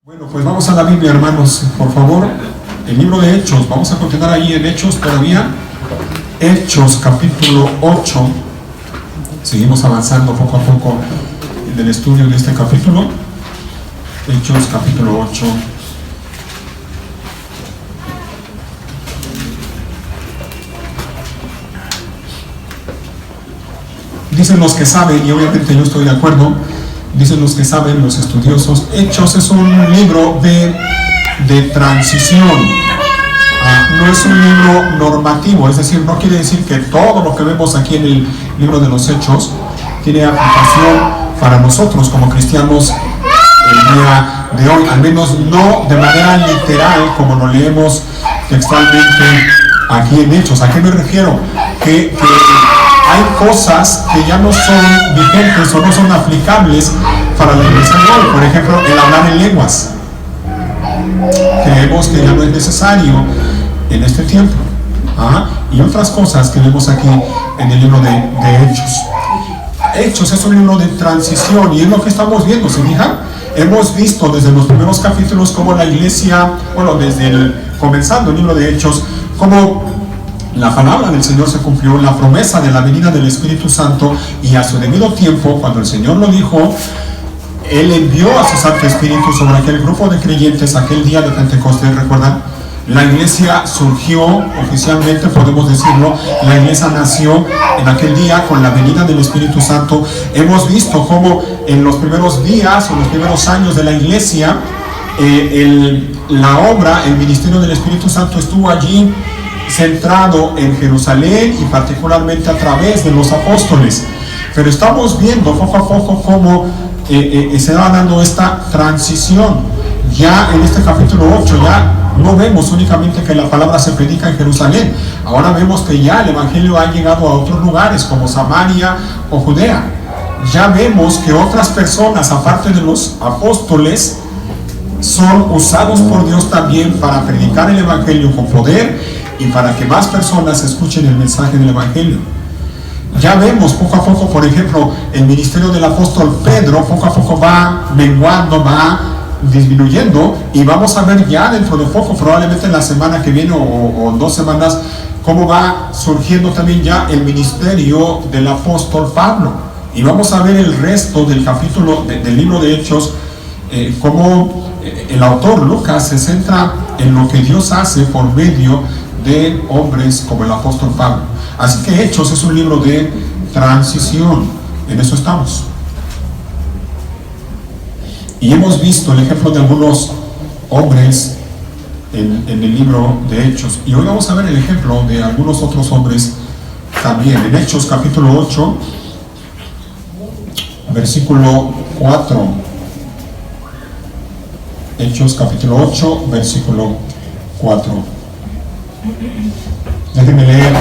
Bueno, pues vamos a la Biblia, hermanos, por favor. El libro de Hechos, vamos a continuar ahí en Hechos todavía. Hechos capítulo 8. Seguimos avanzando poco a poco en el estudio de este capítulo. Hechos capítulo 8. Dicen los que saben, y obviamente yo estoy de acuerdo, dicen los que saben, los estudiosos, Hechos es un libro de transición. No es un libro normativo, es decir, no quiere decir que todo lo que vemos aquí en el libro de los Hechos tiene aplicación para nosotros como cristianos el día de hoy, al menos no de manera literal como lo leemos textualmente aquí en Hechos. ¿A qué me refiero? Que hay cosas que ya no son vigentes o no son aplicables para la iglesia de hoy. Por ejemplo, el hablar en lenguas. Creemos que ya no es necesario en este tiempo. Y otras cosas que vemos aquí en el libro de Hechos. Hechos es un libro de transición y es lo que estamos viendo, ¿se fijan? Hemos visto desde los primeros capítulos cómo la iglesia, comenzando el libro de Hechos, cómo la palabra del Señor se cumplió, la promesa de la venida del Espíritu Santo, y a su debido tiempo, cuando el Señor lo dijo, Él envió a su Santo Espíritu sobre aquel grupo de creyentes aquel día de Pentecostés. ¿Recuerdan? La iglesia surgió oficialmente, podemos decirlo, la iglesia nació en aquel día con la venida del Espíritu Santo. Hemos visto cómo en los primeros días o los primeros años de la iglesia, la obra, el ministerio del Espíritu Santo estuvo allí centrado en Jerusalén y particularmente a través de los apóstoles. Pero estamos viendo poco a poco cómo se va dando esta transición. Ya en este capítulo 8 ya no vemos únicamente que la palabra se predica en Jerusalén. Ahora vemos que ya el evangelio ha llegado a otros lugares como Samaria o Judea. Ya vemos que otras personas aparte de los apóstoles son usados por Dios también para predicar el evangelio con poder y para que más personas escuchen el mensaje del evangelio. Ya vemos poco a poco, por ejemplo, el ministerio del apóstol Pedro poco a poco va menguando, va disminuyendo, y vamos a ver ya dentro de poco, probablemente en la semana que viene o en 2 semanas, cómo va surgiendo también ya el ministerio del apóstol Pablo. Y vamos a ver el resto del capítulo del libro de Hechos, cómo el autor Lucas se centra en lo que Dios hace por medio de hombres como el apóstol Pablo. Así que Hechos es un libro de transición, en eso estamos. Y hemos visto el ejemplo de algunos hombres en el libro de Hechos, y hoy vamos a ver el ejemplo de algunos otros hombres también. En Hechos capítulo 8, versículo 4. Hechos capítulo 8, versículo 4. Déjenme leer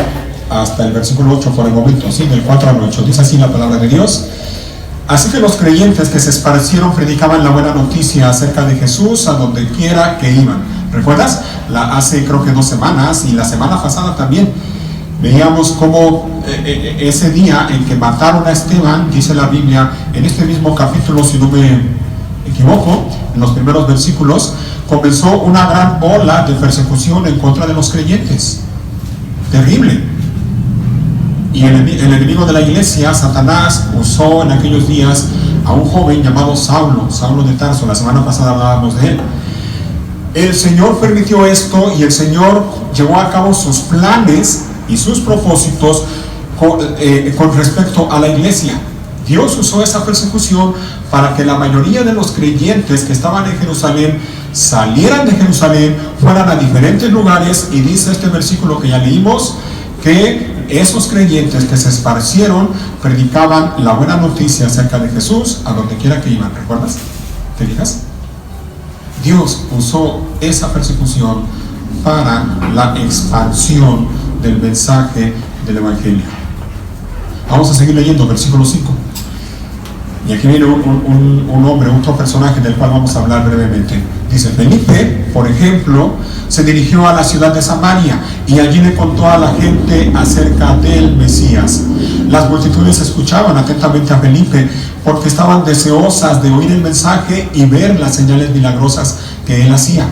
hasta el versículo 8 por el momento, ¿sí? Del 4 al 8. Dice así la palabra de Dios. Así que los creyentes que se esparcieron predicaban la buena noticia acerca de Jesús a donde quiera que iban. ¿Recuerdas? Hace creo que 2 semanas y la semana pasada también veíamos cómo ese día en que mataron a Esteban, dice la Biblia, en este mismo capítulo, si no me equivoco, en los primeros versículos, comenzó una gran ola de persecución en contra de los creyentes. Terrible. Y el enemigo de la iglesia, Satanás, usó en aquellos días a un joven llamado Saulo de Tarso. La semana pasada hablábamos de él. El Señor permitió esto y el Señor llevó a cabo sus planes y sus propósitos con respecto a la iglesia. Dios usó esa persecución para que la mayoría de los creyentes que estaban en Jerusalén salieran de Jerusalén, fueran a diferentes lugares, y dice este versículo que ya leímos, que esos creyentes que se esparcieron predicaban la buena noticia acerca de Jesús a donde quiera que iban. ¿Recuerdas? ¿Te fijas? Dios usó esa persecución para la expansión del mensaje del evangelio. Vamos a seguir leyendo versículo 5. Y aquí viene un hombre, otro personaje del cual vamos a hablar brevemente. Dice: Felipe, por ejemplo, se dirigió a la ciudad de Samaria y allí le contó a la gente acerca del Mesías. Las multitudes escuchaban atentamente a Felipe porque estaban deseosas de oír el mensaje y ver las señales milagrosas que él hacía.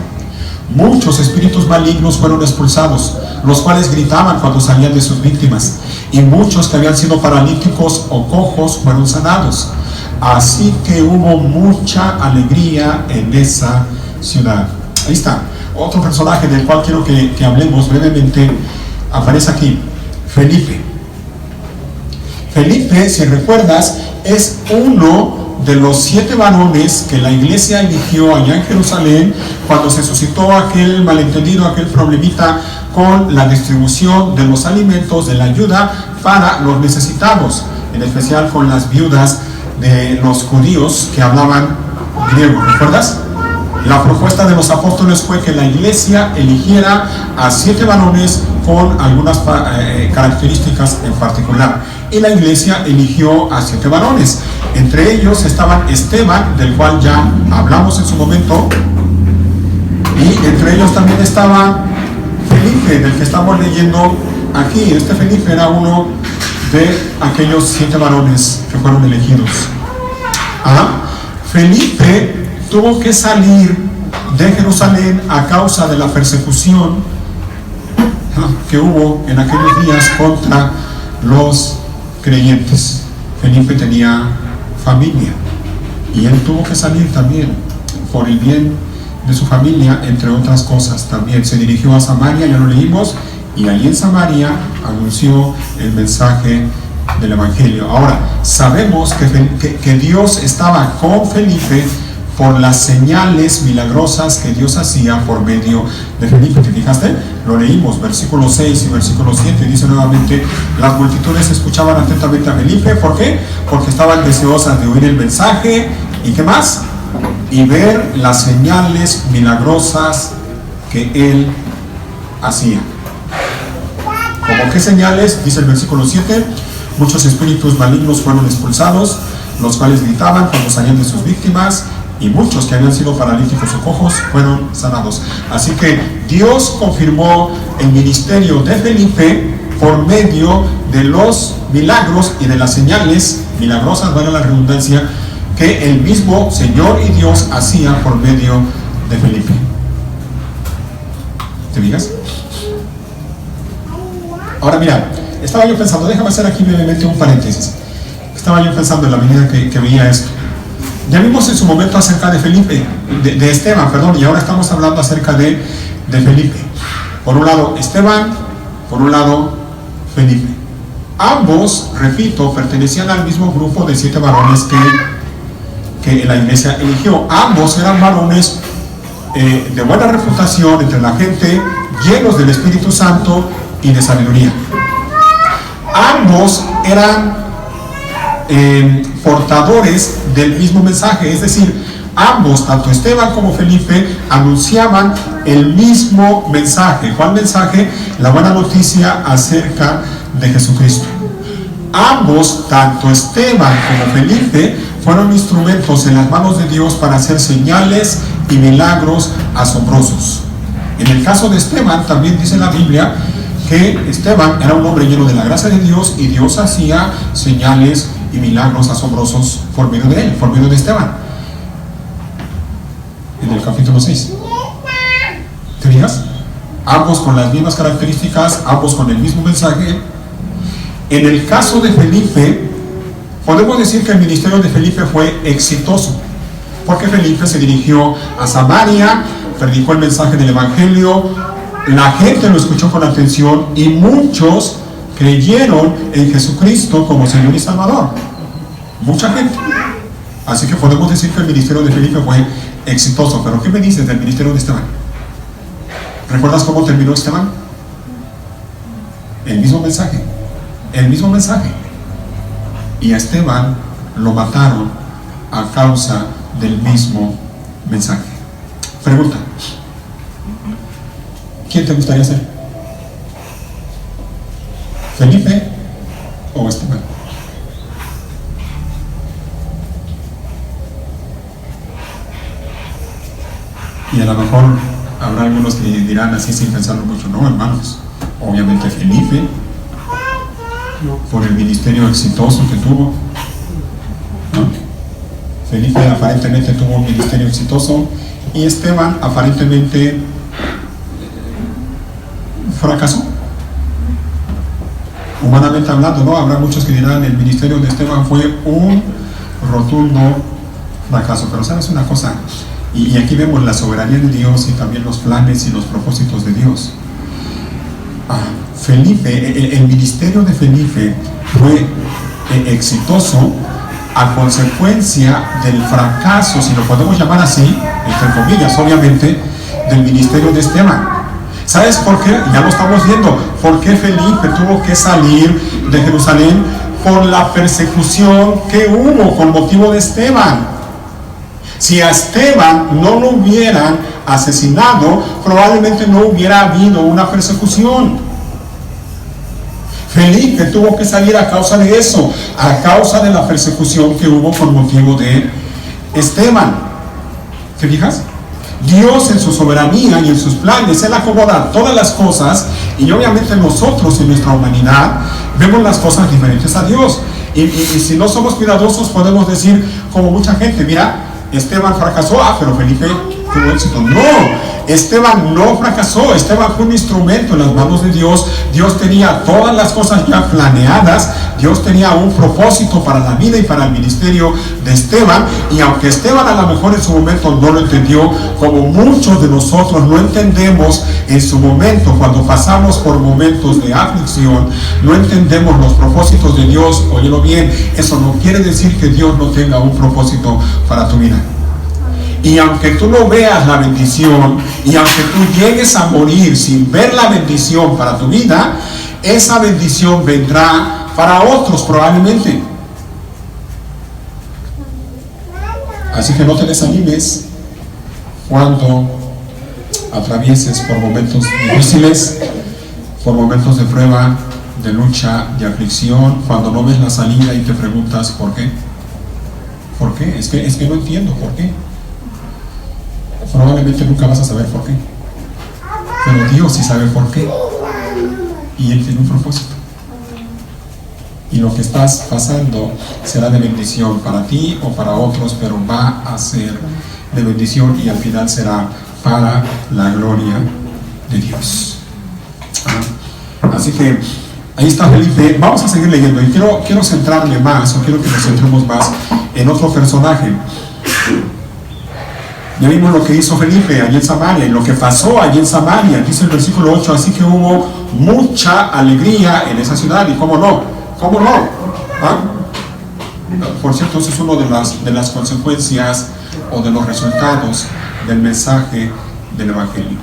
Muchos espíritus malignos fueron expulsados, los cuales gritaban cuando salían de sus víctimas, y muchos que habían sido paralíticos o cojos fueron sanados. Así que hubo mucha alegría en esa ciudad. Ahí está, otro personaje del cual quiero que hablemos brevemente, aparece aquí, Felipe. Felipe, si recuerdas, es uno de los 7 varones que la iglesia eligió allá en Jerusalén cuando se suscitó aquel malentendido, aquel problemita con la distribución de los alimentos, de la ayuda para los necesitados, en especial con las viudas de los judíos que hablaban griego. ¿Recuerdas? La propuesta de los apóstoles fue que la iglesia eligiera a 7 varones con algunas características en particular, y la iglesia eligió a 7 varones. Entre ellos estaban Esteban, del cual ya hablamos en su momento, y entre ellos también estaba Felipe, del que estamos leyendo aquí. Este Felipe era uno de aquellos 7 varones que fueron elegidos. Felipe tuvo que salir de Jerusalén a causa de la persecución que hubo en aquellos días contra los creyentes. Felipe tenía familia y él tuvo que salir también por el bien de su familia, entre otras cosas. También se dirigió a Samaria, ya lo leímos, y allí en Samaria anunció el mensaje del evangelio. Ahora, sabemos que Dios estaba con Felipe por las señales milagrosas que Dios hacía por medio de Felipe. ¿Te fijaste? Lo leímos, versículo 6 y versículo 7, dice nuevamente: las multitudes escuchaban atentamente a Felipe. ¿Por qué? Porque estaban deseosas de oír el mensaje, ¿y qué más? Y ver las señales milagrosas que él hacía. ¿Cómo qué señales? Dice el versículo 7: muchos espíritus malignos fueron expulsados, los cuales gritaban cuando salían de sus víctimas, y muchos que habían sido paralíticos o cojos fueron sanados. Así que Dios confirmó el ministerio de Felipe por medio de los milagros y de las señales milagrosas, valga la redundancia, que el mismo Señor y Dios hacía por medio de Felipe. ¿Te fijas? Ahora mira, estaba yo pensando, déjame hacer aquí brevemente un paréntesis. Estaba yo pensando en la medida que veía esto. Ya vimos en su momento acerca de Felipe, de Esteban, perdón, y ahora estamos hablando acerca de Felipe. Por un lado Esteban, por un lado Felipe. Ambos, repito, pertenecían al mismo grupo de 7 varones que la iglesia eligió. Ambos eran varones de buena reputación entre la gente, llenos del Espíritu Santo y de sabiduría. Ambos eran portadores del mismo mensaje, es decir, ambos, tanto Esteban como Felipe, anunciaban el mismo mensaje. ¿Cuál mensaje? La buena noticia acerca de Jesucristo. Ambos, tanto Esteban como Felipe, fueron instrumentos en las manos de Dios para hacer señales y milagros asombrosos. En el caso de Esteban, también dice la Biblia que Esteban era un hombre lleno de la gracia de Dios, y Dios hacía señales y milagros asombrosos por medio de él, por medio de Esteban. En el capítulo 6. ¿Te fijas? Ambos con las mismas características, ambos con el mismo mensaje. En el caso de Felipe, podemos decir que el ministerio de Felipe fue exitoso, porque Felipe se dirigió a Samaria, predicó el mensaje del evangelio, la gente lo escuchó con atención y muchos creyeron en Jesucristo como Señor y Salvador. Mucha gente. Así que podemos decir que el ministerio de Felipe fue exitoso. Pero ¿qué me dices del ministerio de Esteban? ¿Recuerdas cómo terminó Esteban? El mismo mensaje. El mismo mensaje. Y a Esteban lo mataron a causa del mismo mensaje. Pregunta: ¿quién te gustaría ser? ¿Felipe o Esteban? Y a lo mejor habrá algunos que dirán así sin pensarlo mucho: no, hermanos, obviamente Felipe, por el ministerio exitoso que tuvo, ¿no? Felipe aparentemente tuvo un ministerio exitoso y Esteban aparentemente fracasó. Humanamente hablando, ¿no? Habrá muchos que dirán el ministerio de Esteban fue un rotundo fracaso. Pero ¿sabes una cosa? Y aquí vemos la soberanía de Dios y también los planes y los propósitos de Dios. Felipe, el ministerio de Felipe fue exitoso a consecuencia del fracaso, si lo podemos llamar así, entre comillas, obviamente, del ministerio de Esteban. ¿Sabes por qué? Ya lo estamos viendo. ¿Por qué Felipe tuvo que salir de Jerusalén? Por la persecución que hubo con motivo de Esteban. Si a Esteban no lo hubieran asesinado, probablemente no hubiera habido una persecución. Felipe tuvo que salir a causa de eso, a causa de la persecución que hubo con motivo de Esteban. ¿Te fijas? Dios en su soberanía y en sus planes, Él acomoda todas las cosas, y obviamente nosotros en nuestra humanidad vemos las cosas diferentes a Dios. Y si no somos cuidadosos podemos decir, como mucha gente, mira, Esteban fracasó, pero Felipe tuvo éxito. No, Esteban no fracasó. Esteban fue un instrumento en las manos de Dios. Dios tenía todas las cosas ya planeadas. Dios tenía un propósito para la vida y para el ministerio de Esteban. Y aunque Esteban a lo mejor en su momento no lo entendió, como muchos de nosotros no entendemos en su momento, cuando pasamos por momentos de aflicción, no entendemos los propósitos de Dios. Óyelo bien, eso no quiere decir que Dios no tenga un propósito para tu vida. Y aunque tú no veas la bendición, y aunque tú llegues a morir sin ver la bendición para tu vida, esa bendición vendrá para otros probablemente. Así que no te desanimes cuando atravieses por momentos difíciles, por momentos de prueba, de lucha, de aflicción, cuando no ves la salida y te preguntas ¿por qué? ¿Por qué? Es que no entiendo por qué. Probablemente nunca vas a saber por qué, pero Dios sí sabe por qué, y Él tiene un propósito, y lo que estás pasando será de bendición para ti o para otros, pero va a ser de bendición y al final será para la gloria de Dios. Así que ahí está Felipe. Vamos a seguir leyendo y quiero centrarme más, o quiero que nos centremos más en otro personaje. Ya vimos lo que hizo Felipe allí en Samaria y lo que pasó allí en Samaria. Dice el versículo 8, así que hubo mucha alegría en esa ciudad. ¿Y cómo no? ¿Cómo no? Por cierto, eso es una de las consecuencias o de los resultados del mensaje del Evangelio.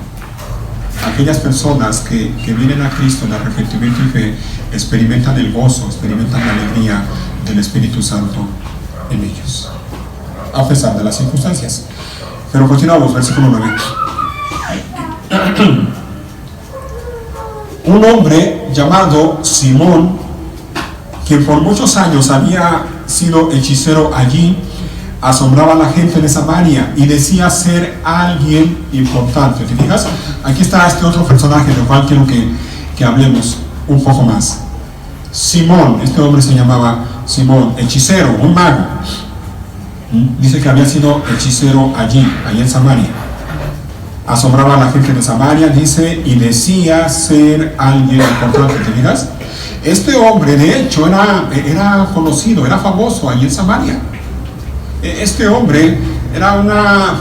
Aquellas personas que vienen a Cristo en arrepentimiento y fe experimentan el gozo, experimentan la alegría del Espíritu Santo en ellos, a pesar de las circunstancias. Pero continuamos, versículo 9. Un hombre llamado Simón, que por muchos años había sido hechicero allí, asombraba a la gente de Samaria y decía ser alguien importante. ¿Te fijas? Aquí está este otro personaje del cual quiero que hablemos un poco más. Simón, este hombre se llamaba Simón, hechicero, un mago. Dice que había sido hechicero allí en Samaria. Asombraba a la gente de Samaria, dice, y decía ser alguien importante. ¿Te fijas? Este hombre, de hecho, era conocido, era famoso allí en Samaria. Este hombre era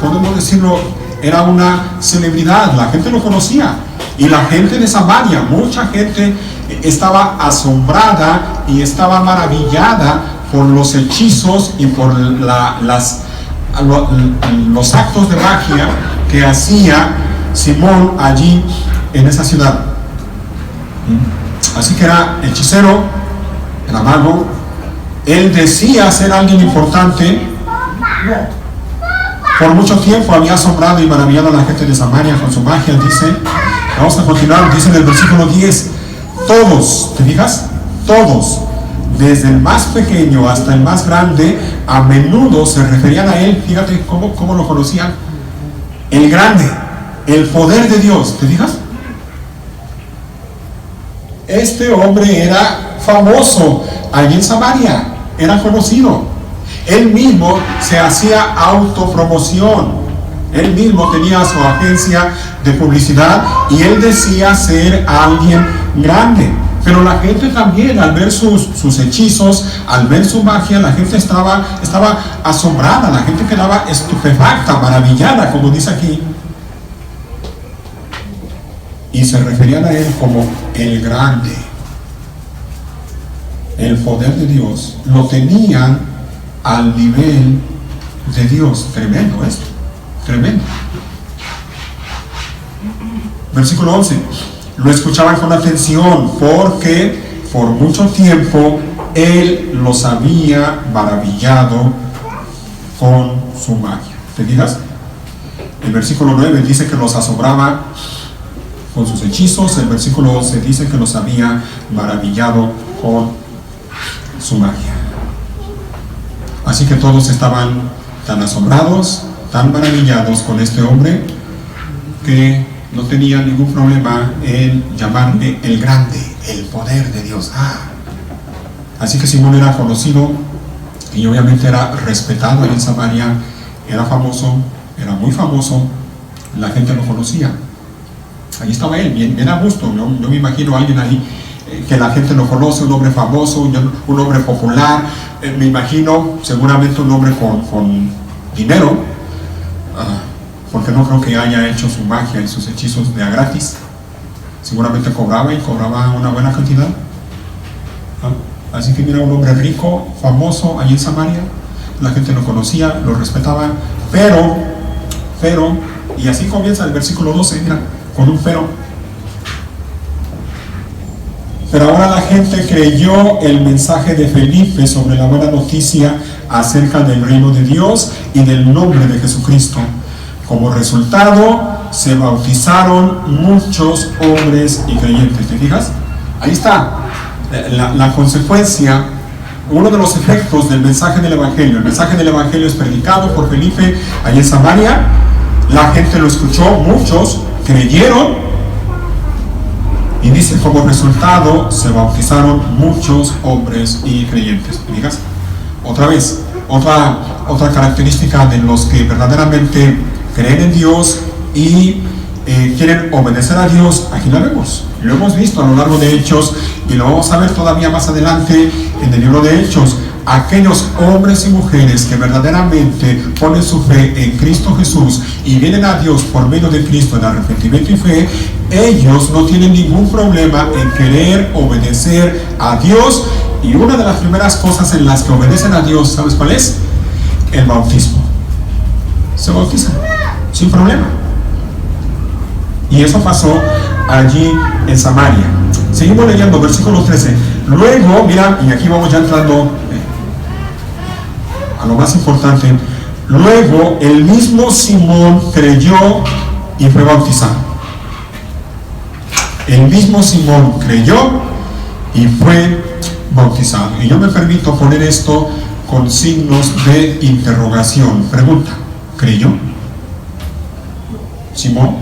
podemos decirlo, era una celebridad. La gente lo conocía. Y la gente de Samaria, mucha gente estaba asombrada y estaba maravillada por los hechizos y por los actos de magia que hacía Simón allí en esa ciudad. Así que era hechicero, era mago. Él decía ser alguien importante. Por mucho tiempo había asombrado y maravillado a la gente de Samaria con su magia, dice. Vamos a continuar, dice en el versículo 10. Todos, ¿te fijas? Todos, desde el más pequeño hasta el más grande, a menudo se referían a él. Fíjate cómo lo conocían. El grande, el poder de Dios. ¿Te fijas? Este hombre era famoso allí en Samaria, era conocido. Él mismo se hacía autopromoción. Él mismo tenía su agencia de publicidad y él decía ser alguien grande. Pero la gente también, al ver sus hechizos, al ver su magia, la gente estaba asombrada, la gente quedaba estupefacta, maravillada, como dice aquí. Y se referían a él como el grande. El poder de Dios lo tenían al nivel de Dios. Tremendo esto, tremendo. Versículo 11. Lo escuchaban con atención porque por mucho tiempo él los había maravillado con su magia. ¿Te fijas? El versículo 9 dice que los asombraba con sus hechizos. El versículo 11 dice que los había maravillado con su magia. Así que todos estaban tan asombrados, tan maravillados con este hombre, que no tenía ningún problema en llamarle el grande, el poder de Dios. Así que Simón era conocido y obviamente era respetado ahí en Samaria. Era famoso, era muy famoso. La gente lo conocía. Ahí estaba él, bien a gusto. Yo me imagino a alguien ahí que la gente lo conoce, un hombre famoso, un hombre popular. Me imagino seguramente un hombre con dinero, porque no creo que haya hecho su magia y sus hechizos de a gratis. Seguramente cobraba una buena cantidad. Así que mira, un hombre rico, famoso allí en Samaria. La gente lo conocía, lo respetaba, pero, y así comienza el versículo 12, mira, con un pero. Pero ahora la gente creyó el mensaje de Felipe sobre la buena noticia acerca del reino de Dios y del nombre de Jesucristo. Como resultado, se bautizaron muchos hombres y creyentes. ¿Te fijas? Ahí está la consecuencia, uno de los efectos del mensaje del Evangelio. El mensaje del Evangelio es predicado por Felipe allí en Samaria. La gente lo escuchó, muchos creyeron. Y dice, como resultado, se bautizaron muchos hombres y creyentes. ¿Me digas? Otra vez, otra característica de los que verdaderamente creen en Dios y quieren obedecer a Dios. Aquí la vemos, lo hemos visto a lo largo de Hechos y lo vamos a ver todavía más adelante en el libro de Hechos. Aquellos hombres y mujeres que verdaderamente ponen su fe en Cristo Jesús y vienen a Dios por medio de Cristo en arrepentimiento y fe, ellos no tienen ningún problema en querer obedecer a Dios. Y una de las primeras cosas en las que obedecen a Dios, ¿sabes cuál es? El bautismo. Se bautizan sin problema. Y eso pasó allí en Samaria. Seguimos leyendo, versículo 13. Luego, mira, y aquí vamos ya entrando a lo más importante. Luego el mismo Simón creyó y fue bautizado. El mismo Simón creyó y fue bautizado. Y yo me permito poner esto con signos de interrogación. Pregunta: ¿creyó? Simón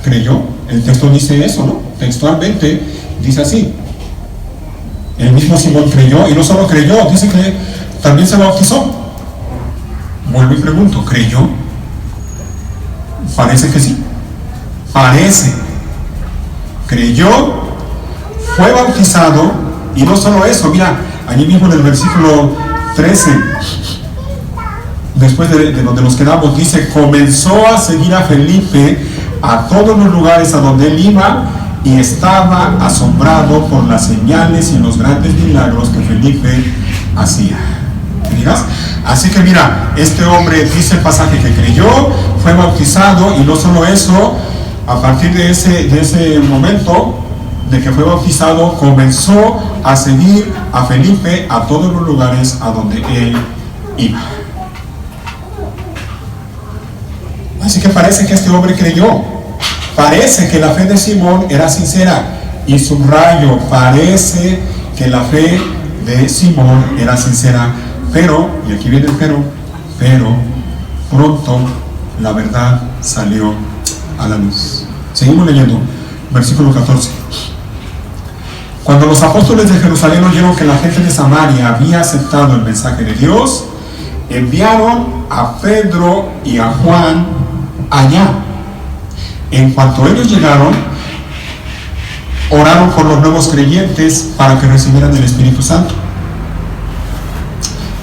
creyó. El texto dice eso, ¿no? Textualmente dice así. El mismo Simón creyó, y no solo creyó, dice que también se bautizó. Vuelvo y pregunto, ¿creyó? Parece que sí. Parece. Creyó, fue bautizado, y no solo eso, mira, allí mismo en el versículo 13, después de donde nos quedamos, dice, comenzó a seguir a Felipe a todos los lugares a donde él iba, y estaba asombrado por las señales y los grandes milagros que Felipe hacía. ¿Me digas? Así que mira, este hombre, dice el pasaje, que creyó, fue bautizado, y no solo eso, a partir de ese momento de que fue bautizado, comenzó a seguir a Felipe a todos los lugares a donde él iba. Así que parece que este hombre creyó. Parece que la fe de Simón era sincera. Y subrayo, parece que la fe de Simón era sincera. Pero, y aquí viene el pero pronto la verdad salió a la luz. Seguimos leyendo, versículo 14. Cuando los apóstoles de Jerusalén oyeron que la gente de Samaria había aceptado el mensaje de Dios, enviaron a Pedro y a Juan allá. En cuanto ellos llegaron, oraron por los nuevos creyentes para que recibieran el Espíritu Santo.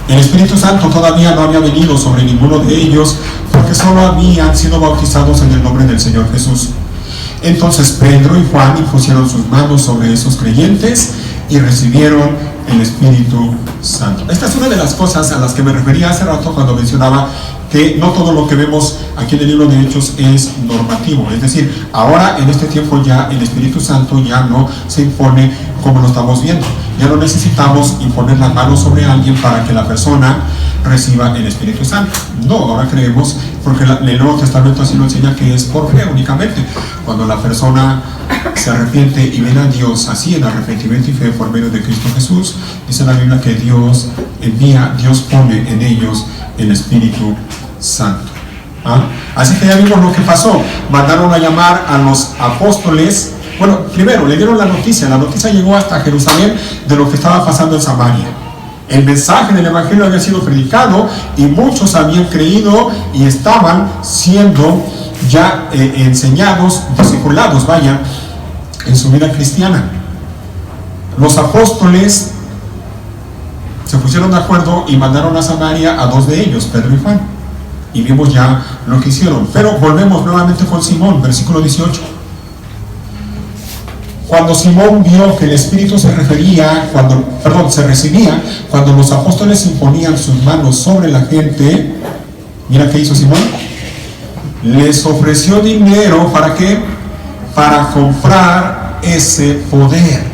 El Espíritu Santo todavía no había venido sobre ninguno de ellos, porque solo habían sido bautizados en el nombre del Señor Jesús. Entonces Pedro y Juan impusieron sus manos sobre esos creyentes y recibieron el Espíritu Santo. Esta es una de las cosas a las que me refería hace rato cuando mencionaba que no todo lo que vemos aquí en el libro de Hechos es normativo. Es decir, ahora en este tiempo ya el Espíritu Santo ya no se impone como lo estamos viendo. Ya no necesitamos imponer las manos sobre alguien para que la persona reciba el Espíritu Santo. No, ahora creemos, porque el Nuevo Testamento así lo enseña, que es por fe únicamente. Cuando la persona se arrepiente y viene a Dios así en arrepentimiento y fe por medio de Cristo Jesús, dice la Biblia que Dios envía, Dios pone en ellos el Espíritu Santo. ¿Ah? Así que ya vimos lo que pasó. Mandaron a llamar a los apóstoles. Bueno, primero le dieron la noticia llegó hasta Jerusalén de lo que estaba pasando en Samaria. El mensaje del Evangelio había sido predicado y muchos habían creído y estaban siendo ya enseñados, discipulados, vaya, en su vida cristiana. Los apóstoles se pusieron de acuerdo y mandaron a Samaria a 2 de ellos, Pedro y Juan. Y vimos ya lo que hicieron. Pero volvemos nuevamente con Simón, versículo 18. Cuando Simón vio que el Espíritu se recibía cuando los apóstoles imponían sus manos sobre la gente, mira qué hizo Simón. Les ofreció dinero, ¿para qué? Para comprar ese poder.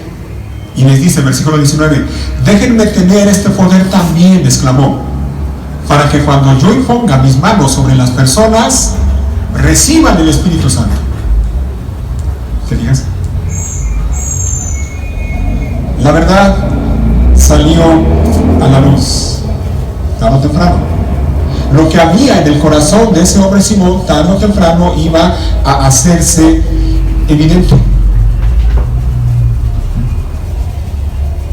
Y les dice, versículo 19, déjenme tener este poder también, exclamó, para que cuando yo imponga mis manos sobre las personas, reciban el Espíritu Santo. ¿Te fijas? La verdad salió a la luz tarde o temprano. Lo que había en el corazón de ese hombre Simón, tarde o temprano iba a hacerse evidente.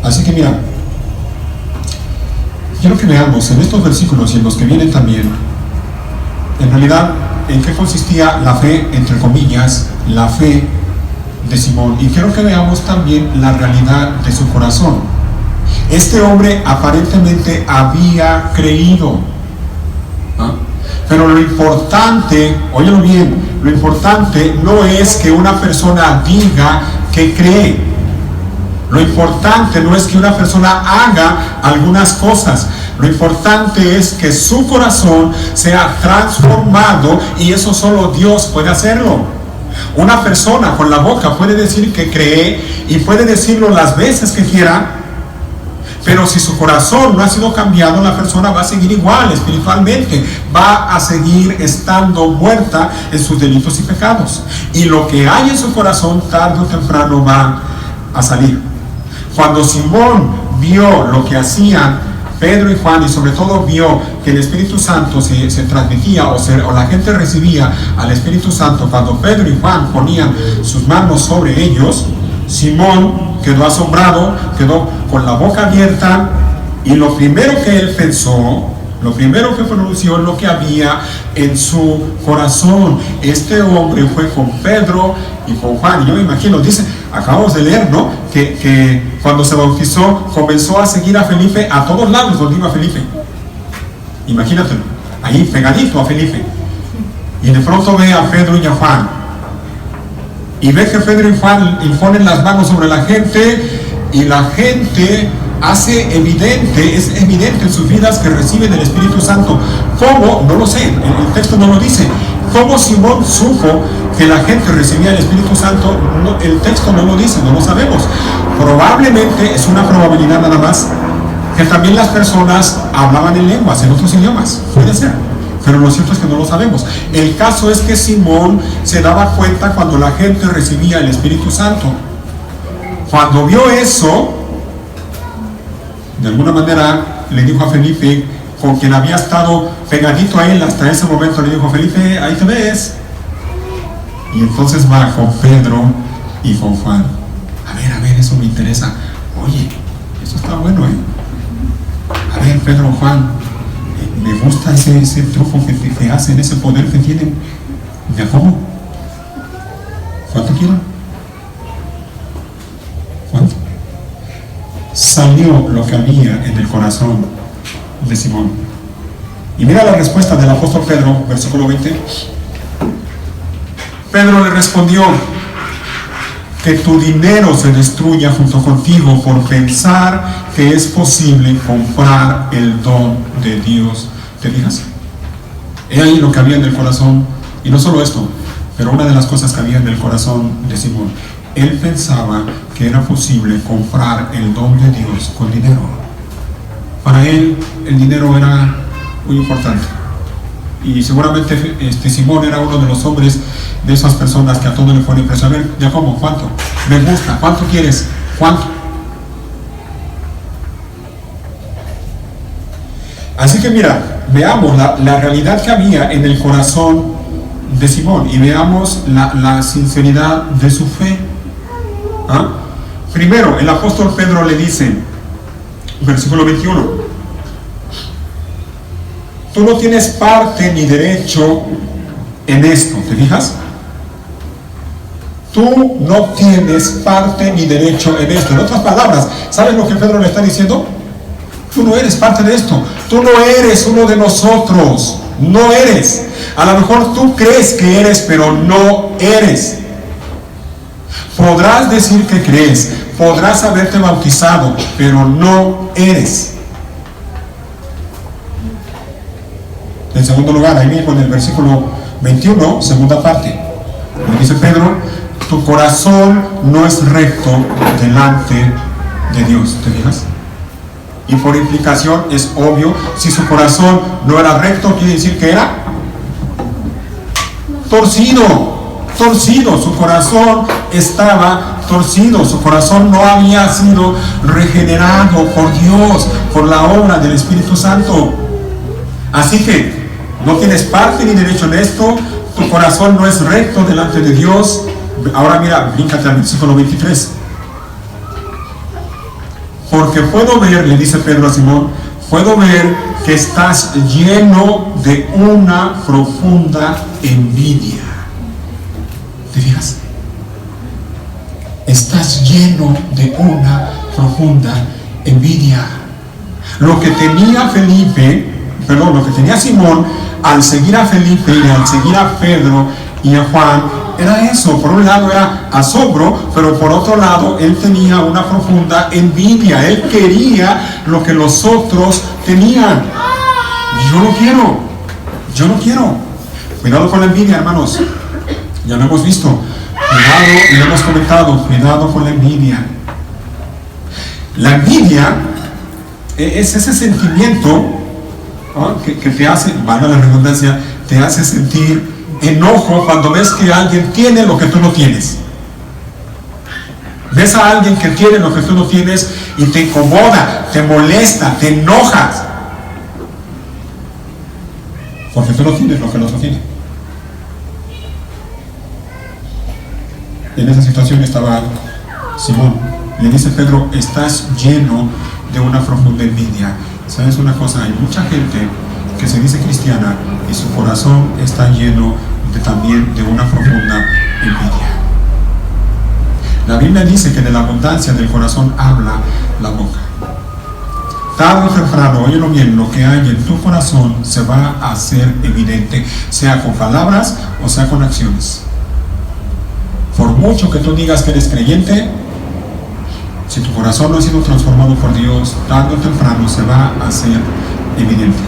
Así que mira, quiero que veamos en estos versículos y en los que vienen también, en realidad, en qué consistía la fe, entre comillas, la fe de Simón. Y quiero que veamos también la realidad de su corazón. Este hombre aparentemente había creído, ¿ah? Pero lo importante, óyelo bien, lo importante no es que una persona diga que cree. Lo importante no es que una persona haga algunas cosas. Lo importante es que su corazón sea transformado, y eso solo Dios puede hacerlo. Una persona con la boca puede decir que cree y puede decirlo las veces que quiera, pero si su corazón no ha sido cambiado, la persona va a seguir igual espiritualmente, va a seguir estando muerta en sus delitos y pecados, y lo que hay en su corazón tarde o temprano va a salir. Cuando Simón vio lo que hacían Pedro y Juan, y sobre todo vio que el Espíritu Santo se transmitía o la gente recibía al Espíritu Santo cuando Pedro y Juan ponían sus manos sobre ellos, Simón quedó asombrado, quedó con la boca abierta, y lo primero que él pensó, lo primero que pronunció es lo que había en su corazón. Este hombre fue con Pedro y con Juan. Y yo me imagino, dice, acabamos de leer, ¿no? Que cuando se bautizó comenzó a seguir a Felipe a todos lados donde iba Felipe. Imagínatelo, ahí pegadito a Felipe. Y de pronto ve a Pedro y a Juan. Y ve que Pedro y Juan imponen las manos sobre la gente, y la gente hace evidente, es evidente en sus vidas que reciben el Espíritu Santo. ¿Cómo? No lo sé, el texto no lo dice. ¿Cómo Simón supo que la gente recibía el Espíritu Santo? No, el texto no lo dice, no lo sabemos. Probablemente, es una probabilidad nada más, que también las personas hablaban en lenguas, en otros idiomas. Puede ser, pero lo cierto es que no lo sabemos. El caso es que Simón se daba cuenta cuando la gente recibía el Espíritu Santo. Cuando vio eso, de alguna manera le dijo a Felipe, con quien había estado pegadito a él hasta ese momento, le dijo: Felipe, ahí te ves. Y entonces va con Pedro y con Juan. A ver, eso me interesa. Oye, eso está bueno, A ver, Pedro, Juan, me gusta ese truco que hacen, ese poder que tienen. Jacobo, ¿cuánto quieren? ¿Cuánto? Salió lo que había en el corazón de Simón. Y mira la respuesta del apóstol Pedro, versículo 20. Pedro le respondió: que tu dinero se destruya junto contigo por pensar que es posible comprar el don de Dios. ¿Te fijas? He ahí lo que había en el corazón. Y no solo esto, pero una de las cosas que había en el corazón de Simón: él pensaba que era posible comprar el don de Dios con dinero. Para él el dinero era muy importante. Y seguramente Simón era uno de los hombres, de esas personas que a todo le fueron impresos. A ver, Jacobo, ¿cuánto? Me gusta, ¿cuánto quieres? ¿Cuánto? Así que mira, veamos la realidad que había en el corazón de Simón y veamos la sinceridad de su fe. ¿Ah? Primero, el apóstol Pedro le dice, versículo 21, tú no tienes parte ni derecho en esto. ¿Te fijas? Tú no tienes parte ni derecho en esto. En otras palabras, ¿sabes lo que Pedro le está diciendo? Tú no eres parte de esto. Tú no eres uno de nosotros. No eres. A lo mejor tú crees que eres, pero no eres. Podrás decir que crees, podrás haberte bautizado, pero no eres. En segundo lugar, ahí mismo en el versículo 21, segunda parte, dice Pedro: tu corazón no es recto delante de Dios. ¿Te fijas? Y por implicación es obvio, si su corazón no era recto, quiere decir que era torcido. Su corazón estaba torcido, su corazón no había sido regenerado por Dios, por la obra del Espíritu Santo. Así que no tienes parte ni derecho en esto, tu corazón no es recto delante de Dios. Ahora mira, bríncate al versículo 23. Porque puedo ver, le dice Pedro a Simón, puedo ver que estás lleno de una profunda envidia. ¿Te fijas? Estás lleno de una profunda envidia. Lo que tenía Simón al seguir a Felipe y al seguir a Pedro y a Juan, era eso. Por un lado era asombro, pero por otro lado él tenía una profunda envidia. Él quería lo que los otros tenían. Yo no quiero. Cuidado con la envidia, hermanos. Ya lo hemos visto. Cuidado, y lo hemos comentado, cuidado con la envidia. La envidia es ese sentimiento, ¿no?, que te hace, valga la redundancia, te hace sentir enojo cuando ves que alguien tiene lo que tú no tienes. Ves a alguien que tiene lo que tú no tienes y te incomoda, te molesta, te enojas, porque tú no tienes lo que el otro tiene. En esa situación estaba Simón. Le dice Pedro: estás lleno de una profunda envidia. ¿Sabes una cosa? Hay mucha gente que se dice cristiana y su corazón está lleno también de una profunda envidia. La Biblia dice que de la abundancia del corazón habla la boca. Tarde o temprano, óyelo bien, lo que hay en tu corazón se va a hacer evidente, sea con palabras o sea con acciones. Por mucho que tú digas que eres creyente, si tu corazón no ha sido transformado por Dios, tarde o temprano se va a hacer evidente.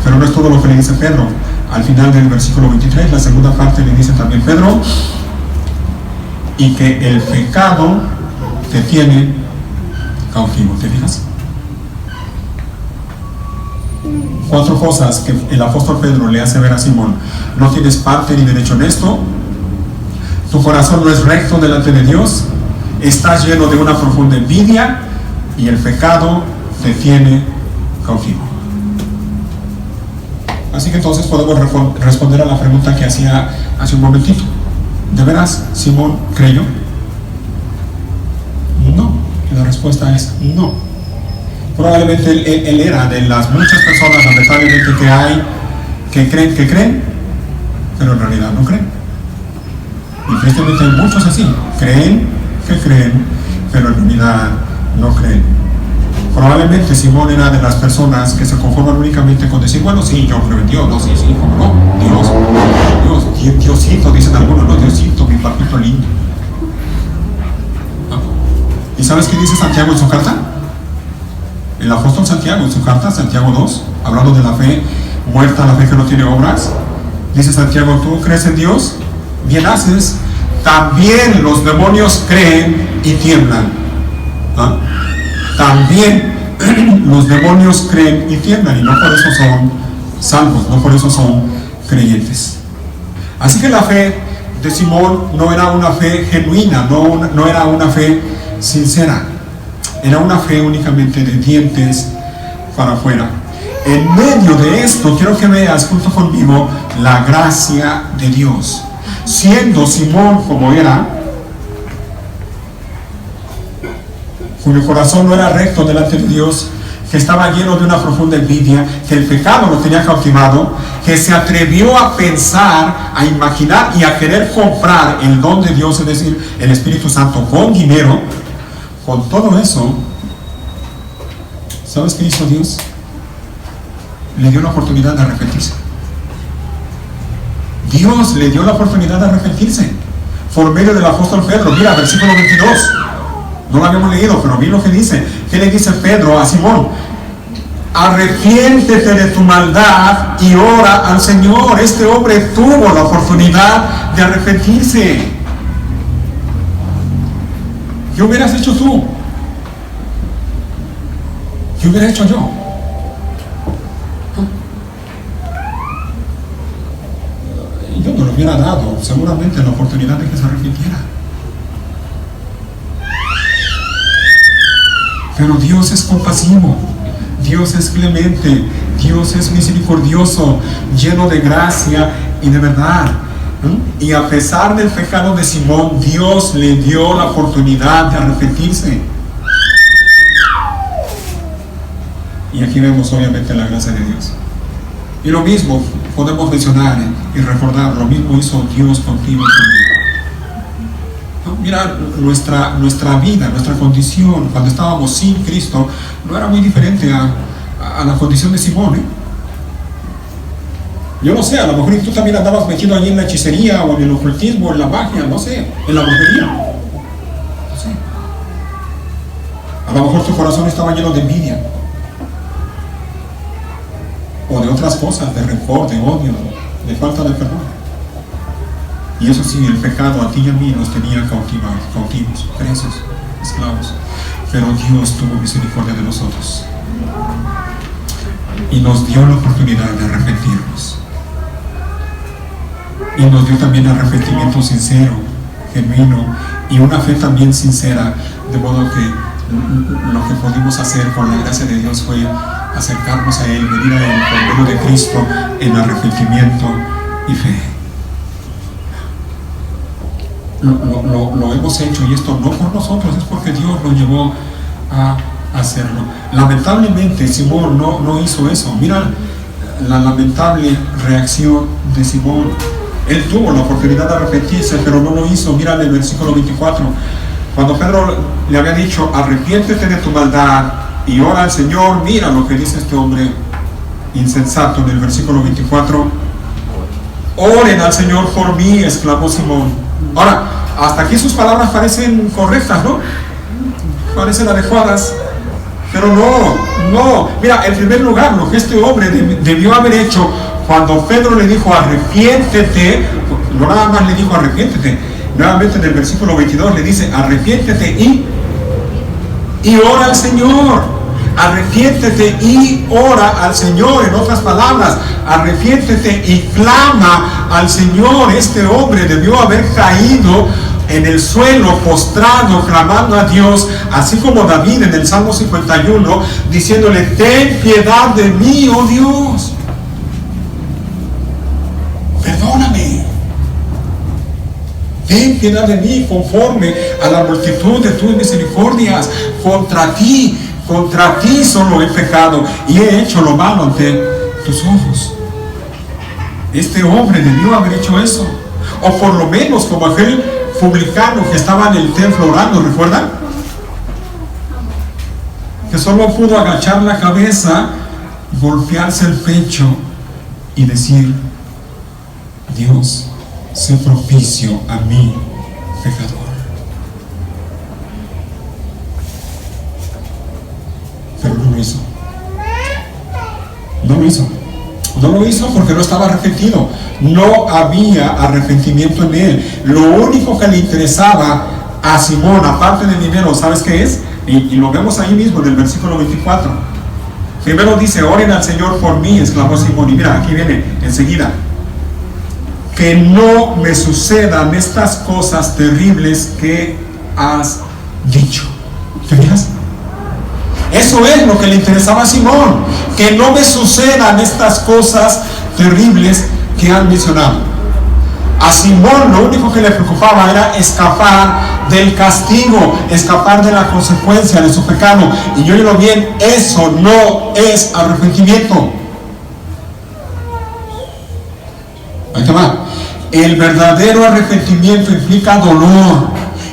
Pero no es todo lo que le dice Pedro. Al final del versículo 23, la segunda parte, le dice también Pedro: y que el pecado te tiene cautivo. ¿Te fijas? 4 cosas que el apóstol Pedro le hace ver a Simón: no tienes parte ni derecho en esto, tu corazón no es recto delante de Dios, estás lleno de una profunda envidia y el pecado te tiene cautivo. Así que entonces podemos responder a la pregunta que hacía hace un momentito: ¿de veras Simón creyó? No. Y la respuesta es no. Probablemente él era de las muchas personas, lamentablemente, que hay que creen, pero en realidad no creen. Y tristemente hay muchos así, creen, pero en realidad no creen. Probablemente Simón era de las personas que se conforman únicamente con decir, bueno, sí, yo creo en Dios, no, sí, como no, Diosito, dicen algunos, no, Diosito, mi papito lindo. ¿Y sabes qué dice Santiago en su carta? El apóstol Santiago, en su carta, Santiago 2, hablando de la fe muerta, la fe que no tiene obras, dice Santiago, ¿tú crees en Dios? Bien haces. También los demonios creen y tiemblan. ¿Ah? También los demonios creen y tiemblan, y no por eso son salvos, no por eso son creyentes. Así que la fe de Simón no era una fe genuina, no era una fe sincera, era una fe únicamente de dientes para afuera. En medio de esto quiero que veas junto conmigo la gracia de Dios. Siendo Simón como era, cuyo corazón no era recto delante de Dios, que estaba lleno de una profunda envidia, que el pecado lo tenía cautivado, que se atrevió a pensar, a imaginar y a querer comprar el don de Dios, es decir, el Espíritu Santo, con dinero. Con todo eso, ¿sabes qué hizo Dios? Le dio la oportunidad de arrepentirse. Dios le dio la oportunidad de arrepentirse por medio del apóstol Pedro. Mira, versículo 22. No lo habíamos leído, pero mira lo que dice. ¿Qué le dice Pedro a Simón? Arrepiéntete de tu maldad y ora al Señor. Este hombre tuvo la oportunidad de arrepentirse. ¿Qué hubieras hecho tú? ¿Qué hubiera hecho yo? Yo no le hubiera dado seguramente la oportunidad de que se arrepintiera. Pero Dios es compasivo, Dios es clemente, Dios es misericordioso, lleno de gracia y de verdad. Y a pesar del pecado de Simón, Dios le dio la oportunidad de arrepentirse. Y aquí vemos obviamente la gracia de Dios. Y lo mismo podemos mencionar y recordar, lo mismo hizo Dios contigo y conmigo. Mira, nuestra vida, nuestra condición cuando estábamos sin Cristo no era muy diferente a la condición de Simón, ¿eh? Yo no sé, a lo mejor tú también andabas metido allí en la hechicería o en el ocultismo, en la magia, no sé, en la brujería. No sé. A lo mejor tu corazón estaba lleno de envidia o de otras cosas, de rencor, de odio, de falta de perdón. Y eso sí, el pecado a ti y a mí nos tenía cautivos, presos, esclavos. Pero Dios tuvo misericordia de nosotros y nos dio la oportunidad de arrepentirnos. Y nos dio también arrepentimiento sincero, genuino, y una fe también sincera, de modo que lo que pudimos hacer por la gracia de Dios fue acercarnos a Él, venir a Él por medio de Cristo en arrepentimiento y fe. Lo hemos hecho, y esto no por nosotros, es porque Dios nos llevó a hacerlo. Lamentablemente Simón no hizo eso. Mira la lamentable reacción de Simón. Él tuvo la oportunidad de arrepentirse, pero no lo hizo. Mira el versículo 24. Cuando Pedro le había dicho, arrepiéntete de tu maldad y ora al Señor, mira lo que dice este hombre insensato en el versículo 24. Oren al Señor por mí, exclamó Simón. Ahora, hasta aquí sus palabras parecen correctas, ¿no? Parecen adecuadas. Pero no. Mira, en primer lugar, lo que este hombre debió haber hecho cuando Pedro le dijo arrepiéntete, no nada más le dijo arrepiéntete, nuevamente en el versículo 22 le dice arrepiéntete y ora al Señor. Arrepiéntete y ora al Señor. En otras palabras, arrepiéntete y clama al Señor. Este hombre debió haber caído en el suelo, postrado, clamando a Dios, así como David en el Salmo 51, diciéndole, ten piedad de mí, oh Dios. Perdóname. Ten piedad de mí conforme a la multitud de tus misericordias. Contra ti contra ti solo he pecado y he hecho lo malo ante tus ojos. Este hombre debió haber hecho eso, o por lo menos como aquel publicano que estaba en el templo orando, ¿recuerdan? Que solo pudo agachar la cabeza, golpearse el pecho y decir: Dios, sé propicio a mí, pecador. Pero no lo hizo. No lo hizo. No lo hizo porque no estaba arrepentido. No había arrepentimiento en él. Lo único que le interesaba a Simón, aparte del dinero, ¿sabes qué es? Y lo vemos ahí mismo en el versículo 24. Primero dice: oren al Señor por mí, exclamó Simón. Y mira, aquí viene enseguida: que no me sucedan estas cosas terribles que has dicho. ¿Te fijas? Eso es lo que le interesaba a Simón, que no me sucedan estas cosas terribles que han mencionado. A Simón lo único que le preocupaba era escapar del castigo, escapar de la consecuencia de su pecado. Y óyelo bien, eso no es arrepentimiento. Ahí te va. El verdadero arrepentimiento implica dolor,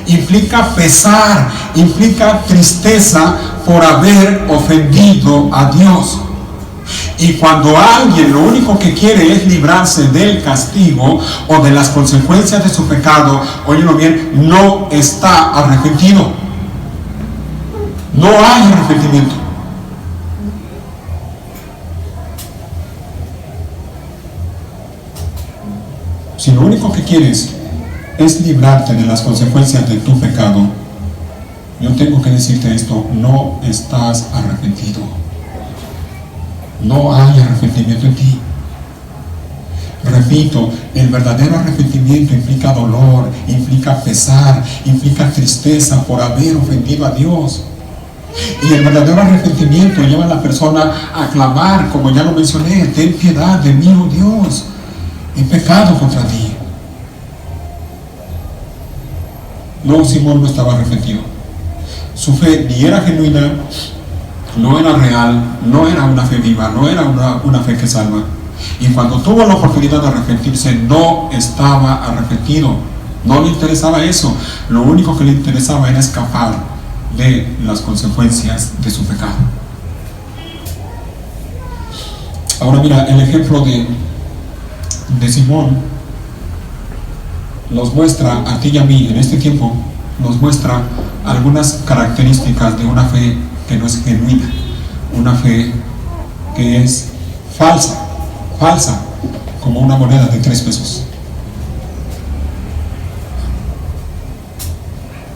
implica pesar, implica tristeza por haber ofendido a Dios. Y cuando alguien lo único que quiere es librarse del castigo o de las consecuencias de su pecado, óyelo bien, no está arrepentido. No hay arrepentimiento. Si lo único que quieres es librarte de las consecuencias de tu pecado, yo tengo que decirte esto: no estás arrepentido. No hay arrepentimiento en ti. Repito, el verdadero arrepentimiento implica dolor, implica pesar, implica tristeza por haber ofendido a Dios. Y el verdadero arrepentimiento lleva a la persona a clamar, como ya lo mencioné: ten piedad de mí, oh Dios, he pecado contra ti. No, Simón no estaba arrepentido. Su fe ni era genuina, no era real, no era una fe viva, no era una fe que salva. Y cuando tuvo la oportunidad de arrepentirse, no estaba arrepentido. No le interesaba eso. Lo único que le interesaba era escapar de las consecuencias de su pecado. Ahora mira, el ejemplo de Simón nos muestra a ti y a mí en este tiempo, nos muestra algunas características de una fe que no es genuina, una fe que es falsa, como una moneda de 3 pesos.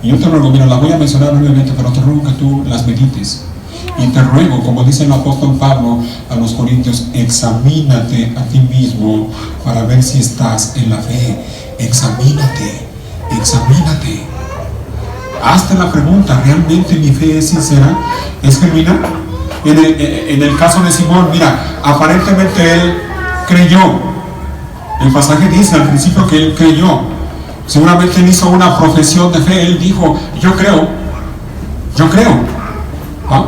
Y yo te ruego, mira, las voy a mencionar brevemente, pero te ruego que tú las medites. Y te ruego, como dice el apóstol Pablo a los Corintios: examínate a ti mismo para ver si estás en la fe. Examínate. Hazte la pregunta: ¿realmente mi fe es sincera? ¿Es genuina? En el caso de Simón, mira, aparentemente él creyó. El pasaje dice al principio que él creyó. Seguramente él hizo una profesión de fe. Él dijo: yo creo. ¿Ah?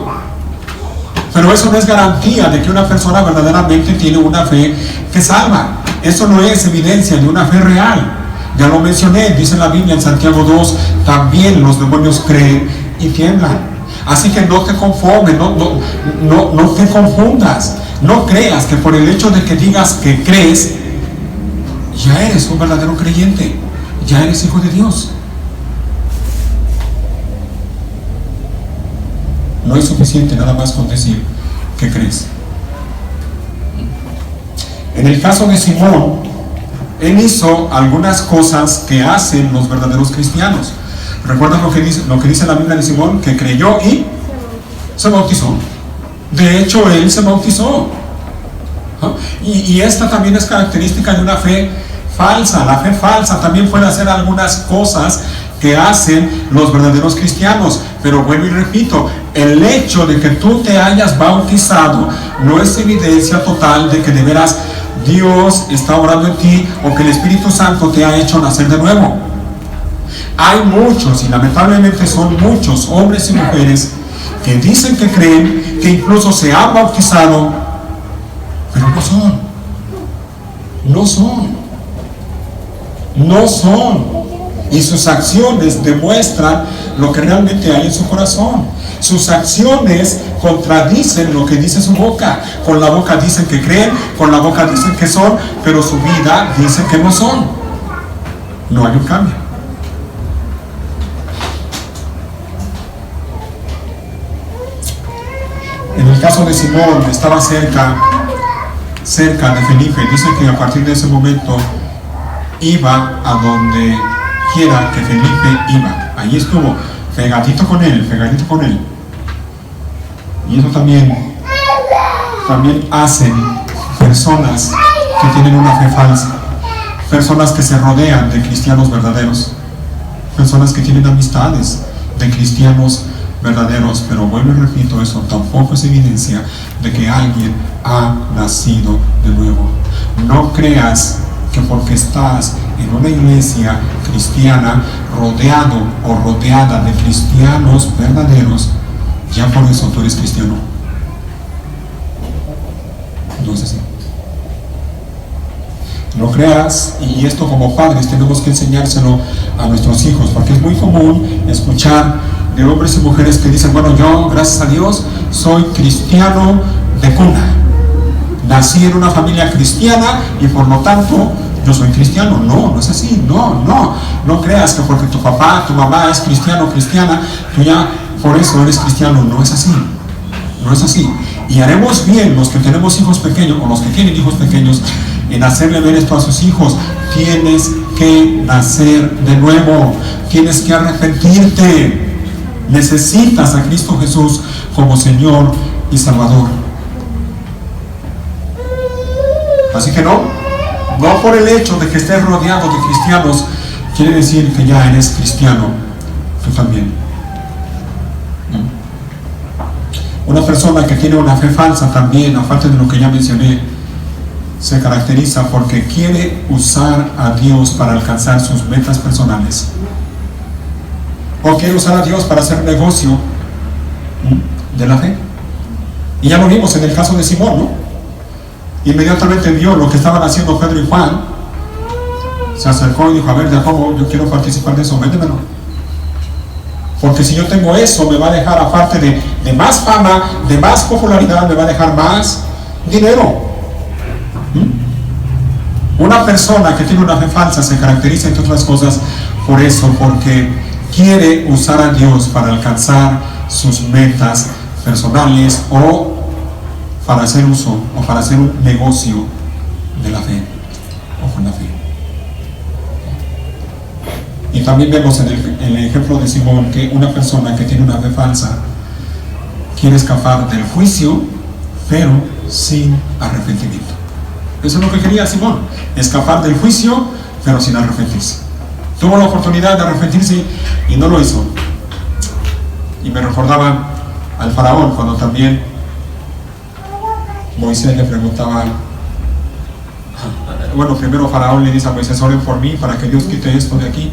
Pero eso no es garantía de que una persona verdaderamente tiene una fe que salva. Eso no es evidencia de una fe real. Ya lo mencioné, dice la Biblia en Santiago 2, también los demonios creen y tiemblan. Así que no te conformes, no te confundas. No creas que por el hecho de que digas que crees, ya eres un verdadero creyente, ya eres hijo de Dios. No es suficiente nada más con decir que crees. En el caso de Simón, él hizo algunas cosas que hacen los verdaderos cristianos. ¿Recuerdan lo que dice la Biblia de Simón? Que creyó y se bautizó. De hecho, él se bautizó. Y esta también es característica de una fe falsa. La fe falsa también puede hacer algunas cosas que hacen los verdaderos cristianos. Pero vuelvo y repito, el hecho de que tú te hayas bautizado no es evidencia total de que de veras Dios está orando en ti o que el Espíritu Santo te ha hecho nacer de nuevo. Hay muchos, y lamentablemente son muchos hombres y mujeres que dicen que creen, que incluso se han bautizado, pero no son. No son. No son. Y sus acciones demuestran lo que realmente hay en su corazón. Sus acciones contradicen lo que dice su boca. Con la boca dicen que creen, con la boca dicen que son, pero su vida dice que no son. No hay un cambio. En el caso de Simón, estaba cerca de Felipe. Dice que a partir de ese momento iba a donde quiera que Felipe iba. Ahí estuvo, pegadito con él. Y eso también hacen personas que tienen una fe falsa, personas que se rodean de cristianos verdaderos, personas que tienen amistades de cristianos verdaderos. Pero vuelvo y repito, eso tampoco es evidencia de que alguien ha nacido de nuevo. No creas que porque estás en una iglesia cristiana rodeado o rodeada de cristianos verdaderos, ya por eso tú eres cristiano. No es así. No creas, y esto como padres tenemos que enseñárselo a nuestros hijos, porque es muy común escuchar de hombres y mujeres que dicen: bueno, yo, gracias a Dios, soy cristiano de cuna. Nací en una familia cristiana y por lo tanto yo soy cristiano. No, no es así. No creas que porque tu papá, tu mamá es cristiano o cristiana, tú ya por eso eres cristiano. No es así. No es así. Y haremos bien los que tenemos hijos pequeños o los que tienen hijos pequeños en hacerle ver esto a sus hijos. Tienes que nacer de nuevo. Tienes que arrepentirte. Necesitas a Cristo Jesús como Señor y Salvador. Así que no por el hecho de que estés rodeado de cristianos quiere decir que ya eres cristiano tú también. Una persona que tiene una fe falsa también, aparte de lo que ya mencioné, se caracteriza porque quiere usar a Dios para alcanzar sus metas personales, o quiere usar a Dios para hacer negocio de la fe. Y ya lo vimos en el caso de Simón, ¿no? Inmediatamente vio lo que estaban haciendo Pedro y Juan, se acercó y dijo: a ver, Jacobo, yo quiero participar de eso, véndemelo. Porque si yo tengo eso, me va a dejar, aparte de más fama, de más popularidad, me va a dejar más dinero. Una persona que tiene una fe falsa se caracteriza, entre otras cosas, por eso, porque quiere usar a Dios para alcanzar sus metas personales o para hacer uso o para hacer un negocio de la fe o con la fe. Y también vemos en el ejemplo de Simón que una persona que tiene una fe falsa quiere escapar del juicio, pero sin arrepentimiento. Eso es lo que quería Simón: escapar del juicio, pero sin arrepentirse. Tuvo la oportunidad de arrepentirse y no lo hizo. Y me recordaba al faraón cuando también Moisés le preguntaba, bueno, primero Faraón le dice a Moisés: oren por mí para que Dios quite esto de aquí.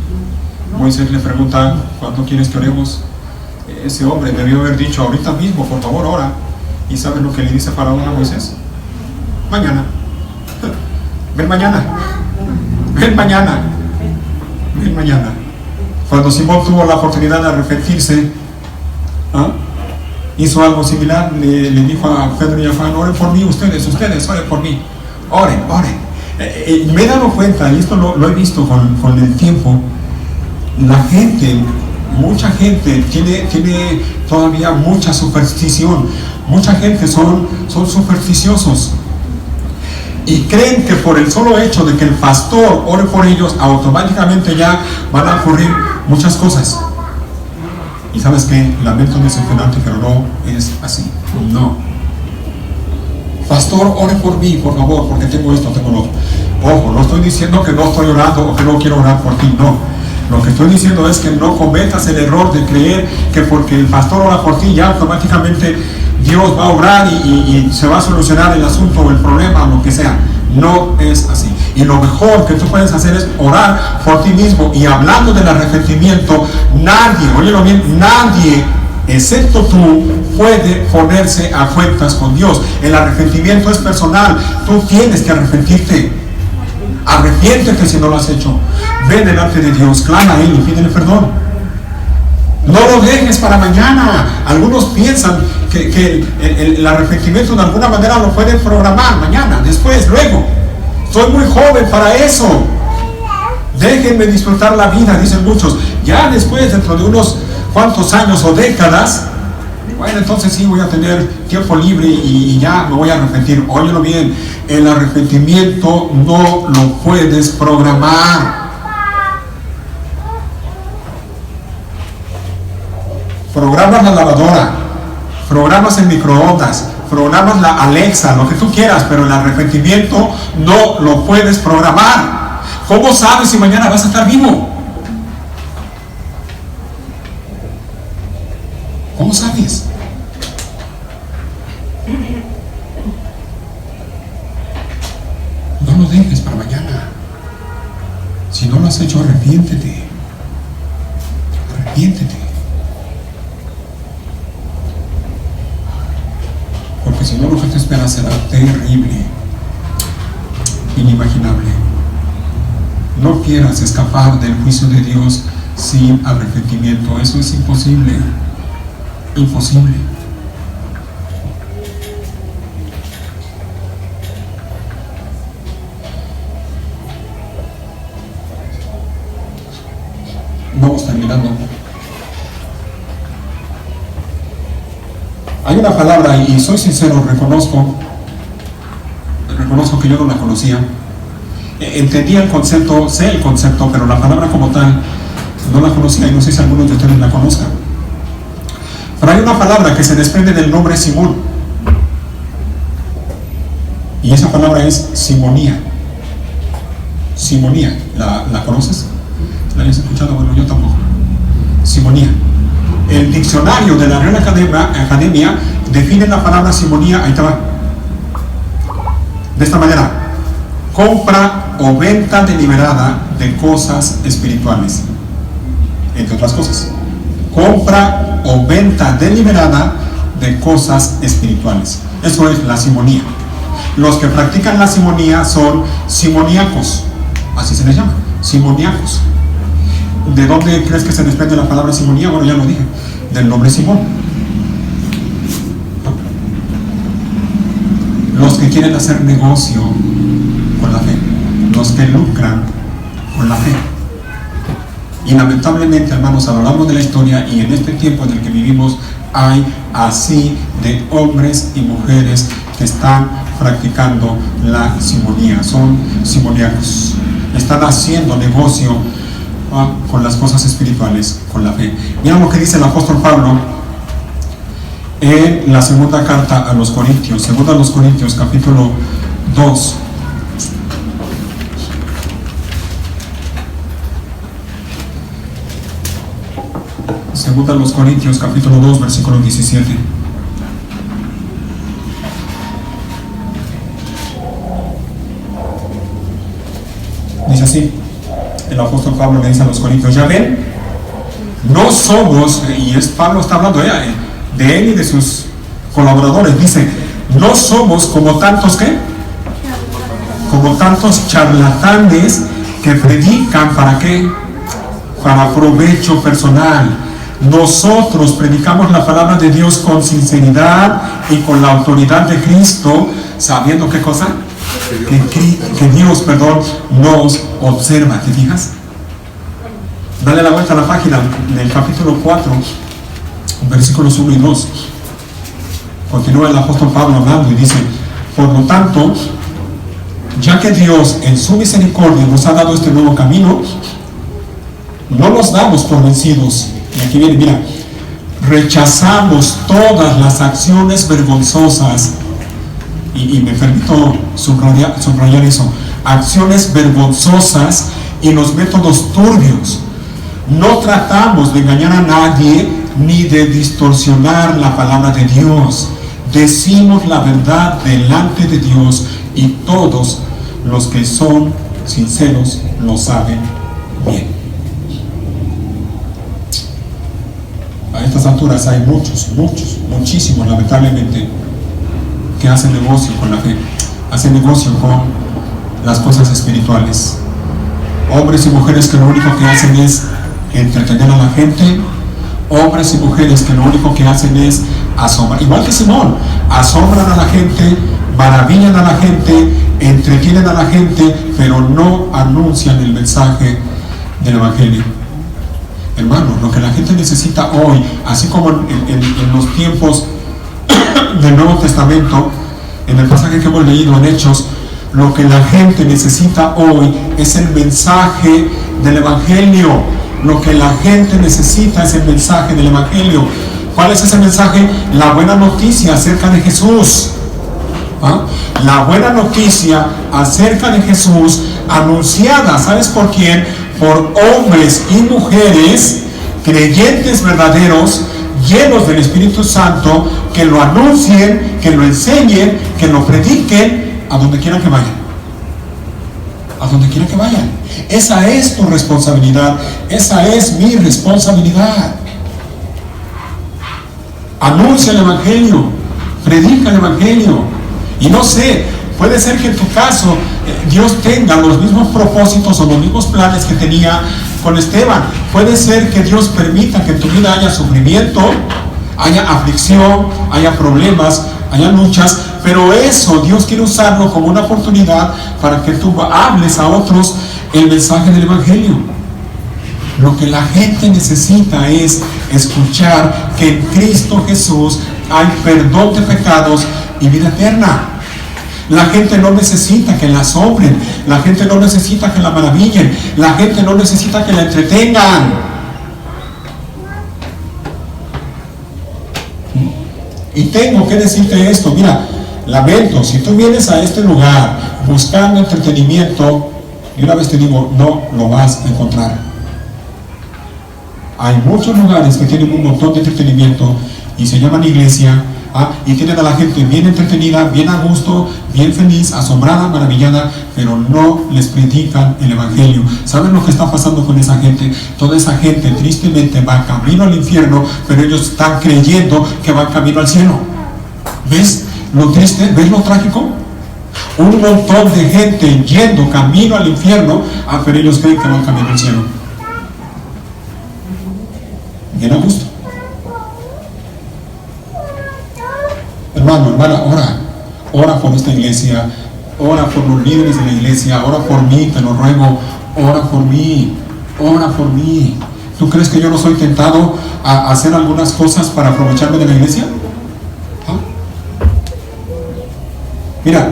Moisés le pregunta: ¿cuándo quieres que oremos? Ese hombre debió haber dicho: ahorita mismo, por favor, ora. ¿Y sabes lo que le dice Faraón a Moisés? Mañana. Ven mañana. Ven mañana. Ven mañana. Cuando Simón tuvo la oportunidad de arrepentirse, hizo algo similar. Le dijo a Pedro y a Juan: oren por mí, ustedes oren por mí, oren. Me he dado cuenta, y esto lo he visto con el tiempo, mucha gente tiene todavía mucha superstición. Mucha gente son supersticiosos y creen que por el solo hecho de que el pastor ore por ellos, automáticamente ya van a ocurrir muchas cosas. Y sabes que, lamento decepcionarte, pero no es así. No. Pastor, ore por mí, por favor, porque tengo esto, tengo lo otro. Ojo, no estoy diciendo que no estoy orando o que no quiero orar por ti, no. Lo que estoy diciendo es que no cometas el error de creer que porque el pastor ora por ti, ya automáticamente Dios va a obrar y se va a solucionar el asunto o el problema o lo que sea. No es así. Y lo mejor que tú puedes hacer es orar por ti mismo. Y hablando del arrepentimiento, nadie, óyelo bien, nadie excepto tú, puede ponerse a cuentas con Dios. El arrepentimiento es personal. Tú tienes que arrepentirte. Arrepiéntete si no lo has hecho. Ve delante de Dios, clama a Él y pídele perdón. No lo dejes para mañana. Algunos piensan que el arrepentimiento de alguna manera lo pueden programar mañana, después, luego. Soy muy joven para eso. Déjenme disfrutar la vida, dicen muchos. Ya después, dentro de unos cuantos años o décadas, bueno, entonces sí voy a tener tiempo libre y ya me voy a arrepentir. Óyelo bien, el arrepentimiento no lo puedes programar. Programas la lavadora, programas el microondas, programas la Alexa, lo que tú quieras, pero el arrepentimiento no lo puedes programar. ¿Cómo sabes si mañana vas a estar vivo? ¿Cómo sabes? No lo dejes para mañana. Si no lo has hecho, arrepiéntete. Arrepiéntete. Porque si no, lo que te espera será terrible, inimaginable. No quieras escapar del juicio de Dios sin arrepentimiento. Eso es imposible. Imposible. Vamos terminando. Hay una palabra, y soy sincero, reconozco que yo no la conocía. Entendía el concepto, sé el concepto, pero la palabra como tal no la conocía, y no sé si algunos de ustedes la conozcan. Pero hay una palabra que se desprende del nombre Simón, y esa palabra es simonía. Simonía, ¿la conoces? ¿La habías escuchado? Bueno, yo tampoco. Simonía. El diccionario de la Real Academia define la palabra simonía, ahí te va, de esta manera: compra o venta deliberada de cosas espirituales, entre otras cosas. Compra o venta deliberada de cosas espirituales. Eso es la simonía. Los que practican la simonía son simoníacos, así se les llama, simoníacos. ¿De dónde crees que se desprende la palabra simonía? Bueno, ya lo dije, del nombre Simón. Los que quieren hacer negocio con la fe, los que lucran con la fe. Y lamentablemente, hermanos, a lo largo de la historia y en este tiempo en el que vivimos, hay así de hombres y mujeres que están practicando la simonía. Son simoníacos. Están haciendo negocio con las cosas espirituales, con la fe. Mira lo que dice el apóstol Pablo en la segunda carta a los Corintios, segunda a los Corintios, capítulo 2. Segunda a los Corintios, capítulo 2, versículo 17. Dice así, el apóstol Pablo le dice a los Corintios: ya ven, no somos, y Pablo está hablando de él y de sus colaboradores, dice, no somos como tantos, ¿qué? Como tantos charlatanes que predican, ¿para qué? Para provecho personal. Nosotros predicamos la palabra de Dios con sinceridad y con la autoridad de Cristo, sabiendo ¿qué cosa? Que Dios, nos observa. ¿Te fijas? Dale la vuelta a la página del capítulo 4, versículos 1 y 2. Continúa el apóstol Pablo hablando y dice: por lo tanto, ya que Dios en su misericordia nos ha dado este nuevo camino, no nos damos por vencidos. Y aquí viene, mira, rechazamos todas las acciones vergonzosas, y me permito subrayar eso, acciones vergonzosas y los métodos turbios. No tratamos de engañar a nadie ni de distorsionar la palabra de Dios. Decimos la verdad delante de Dios, y todos los que son sinceros lo saben bien. A estas estas alturas hay muchísimos, lamentablemente, que hacen negocio con la fe, hacen negocio con las cosas espirituales. Hombres y mujeres que lo único que hacen es entretener a la gente, hombres y mujeres que lo único que hacen es asombrar, igual que Simón, asombran a la gente, maravillan a la gente, entretienen a la gente, pero no anuncian el mensaje del Evangelio. Hermanos, lo que la gente necesita hoy, así como en los tiempos del Nuevo Testamento, en el pasaje que hemos leído en Hechos, lo que la gente necesita hoy es el mensaje del Evangelio. Lo que la gente necesita es el mensaje del Evangelio. ¿Cuál es ese mensaje? La buena noticia acerca de Jesús. La buena noticia acerca de Jesús, anunciada, ¿sabes por quién? Por hombres y mujeres creyentes verdaderos, llenos del Espíritu Santo, que lo anuncien, que lo enseñen, que lo prediquen a donde quiera que vayan. A donde quiera que vayan. Esa es tu responsabilidad, esa es mi responsabilidad. Anuncia el Evangelio, predica el Evangelio. Y no sé, puede ser que en tu caso Dios tenga los mismos propósitos o los mismos planes que tenía con Esteban. Puede ser que Dios permita que en tu vida haya sufrimiento, haya aflicción, haya problemas, haya luchas, pero eso Dios quiere usarlo como una oportunidad para que tú hables a otros el mensaje del Evangelio. Lo que la gente necesita es escuchar que en Cristo Jesús hay perdón de pecados y vida eterna. La gente no necesita que la asombren, la gente no necesita que la maravillen, la gente no necesita que la entretengan. Y tengo que decirte esto, mira, lamento, si tú vienes a este lugar buscando entretenimiento, y una vez te digo, no lo vas a encontrar. Hay muchos lugares que tienen un montón de entretenimiento y se llaman iglesia, y tienen a la gente bien entretenida, bien a gusto, bien feliz, asombrada, maravillada, pero no les predican el Evangelio. ¿Saben lo que está pasando con esa gente? Toda esa gente tristemente va camino al infierno, pero ellos están creyendo que van camino al cielo. ¿Ves lo triste? ¿Ves lo trágico? Un montón de gente yendo camino al infierno, pero ellos creen que van camino al cielo. Bien a gusto. Hermano, hermana, ora por esta iglesia, ora por los líderes de la iglesia, ora por mí, te lo ruego, ora por mí, ora por mí. ¿Tú crees que yo no soy tentado a hacer algunas cosas para aprovecharme de la iglesia? Mira,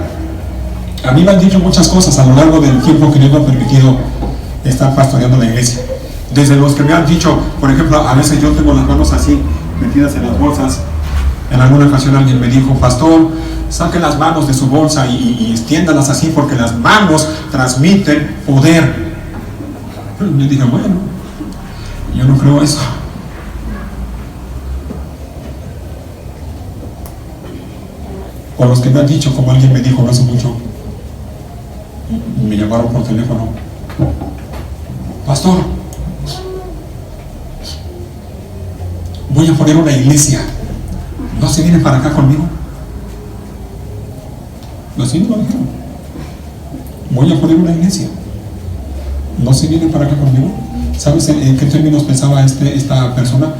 a mí me han dicho muchas cosas a lo largo del tiempo que Dios me ha permitido estar pastoreando la iglesia. Desde los que me han dicho, por ejemplo, a veces yo tengo las manos así, metidas en las bolsas. En alguna ocasión alguien me dijo, pastor, saque las manos de su bolsa y extiéndalas así porque las manos transmiten poder. Le dije, bueno, yo no creo eso. O los que me han dicho, como alguien me dijo no hace mucho, me llamaron por teléfono, pastor, voy a poner una iglesia. ¿No se viene para acá conmigo? No, sí, no lo dijeron. Voy a poner una iglesia. ¿No se viene para acá conmigo? ¿Sabes en qué términos pensaba esta persona?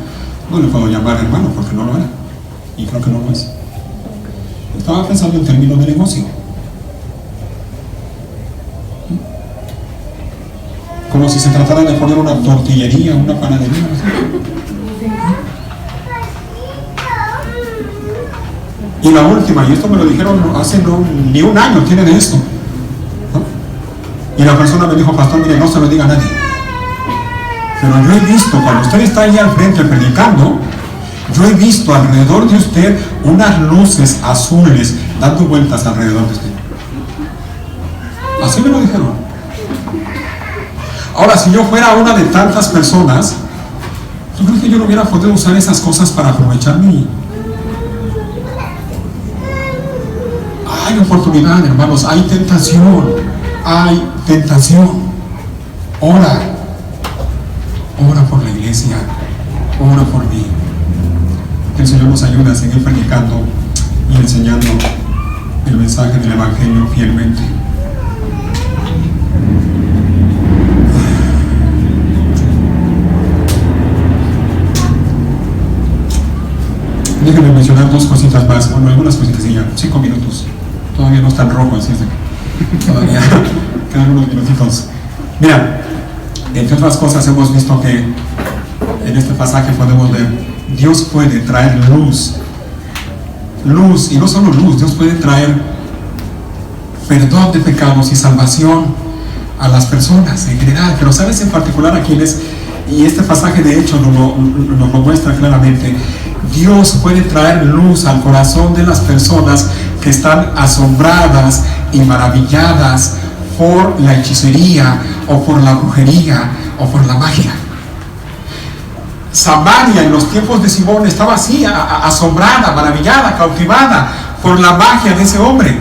No le puedo llamar hermano porque no lo era. Y creo que no lo es. Estaba pensando en términos de negocio. Como si se tratara de poner una tortillería, una panadería. Y la última, y esto me lo dijeron hace ni un año tiene de esto, ¿no? Y la persona me dijo, pastor, mire, no se lo diga a nadie. Pero yo he visto, cuando usted está ahí al frente predicando, yo he visto alrededor de usted unas luces azules dando vueltas alrededor de usted. Así me lo dijeron. Ahora, si yo fuera una de tantas personas, ¿tú crees que yo no hubiera podido usar esas cosas para aprovecharme? Hay oportunidad, hermanos, hay tentación, hay tentación. Ora por la iglesia, ora por mí. nos ayude a seguir predicando y enseñando el mensaje del Evangelio fielmente. Déjenme mencionar dos cositas más, bueno, algunas cositas y ya, 5 minutos. Todavía no está en rojo, así es de que todavía quedan unos minutitos. Mira, entre otras cosas hemos visto que en este pasaje podemos ver, Dios puede traer luz, y no solo luz, Dios puede traer perdón de pecados y salvación a las personas en general, pero sabes en particular a quienes, y este pasaje de hecho nos lo muestra claramente. Dios puede traer luz al corazón de las personas que están asombradas y maravilladas por la hechicería o por la brujería o por la magia. Samaria en los tiempos de Simón estaba así, asombrada, maravillada, cautivada por la magia de ese hombre,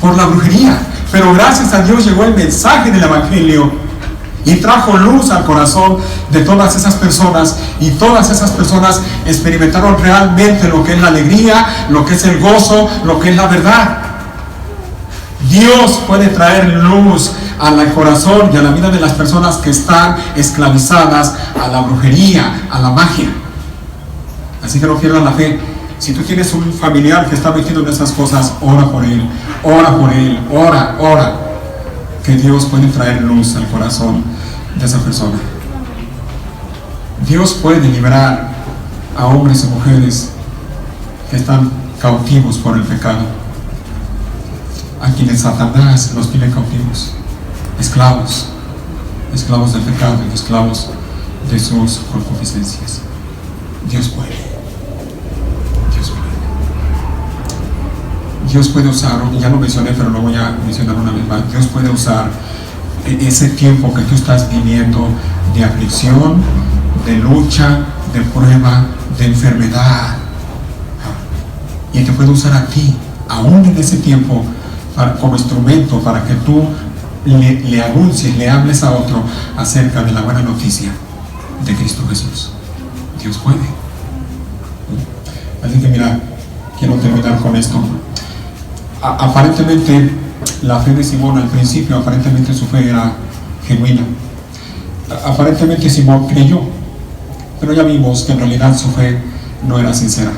por la brujería. Pero gracias a Dios llegó el mensaje del Evangelio y trajo luz al corazón de todas esas personas, y todas esas personas experimentaron realmente lo que es la alegría, lo que es el gozo, lo que es la verdad. Dios puede traer luz al corazón y a la vida de las personas que están esclavizadas a la brujería, a la magia. Así que no pierdan la fe. Si tú tienes un familiar que está metido en esas cosas, ora por él, ora. Que Dios puede traer luz al corazón de esa persona. Dios puede liberar a hombres y mujeres que están cautivos por el pecado, a quienes Satanás los tiene cautivos, esclavos del pecado y esclavos de sus concupiscencias. Dios puede. Dios puede usar, ya lo mencioné, pero lo voy a mencionar una vez más. Dios puede usar ese tiempo que tú estás viviendo de aflicción, de lucha, de prueba, de enfermedad, y te puede usar a ti, aún en ese tiempo, como instrumento para que tú le anuncies, le hables a otro acerca de la buena noticia de Cristo Jesús. Dios puede. Así que mira, quiero terminar con esto. Aparentemente la fe de Simón al principio, aparentemente su fe era genuina. Aparentemente Simón creyó, pero ya vimos que en realidad su fe no era sincera.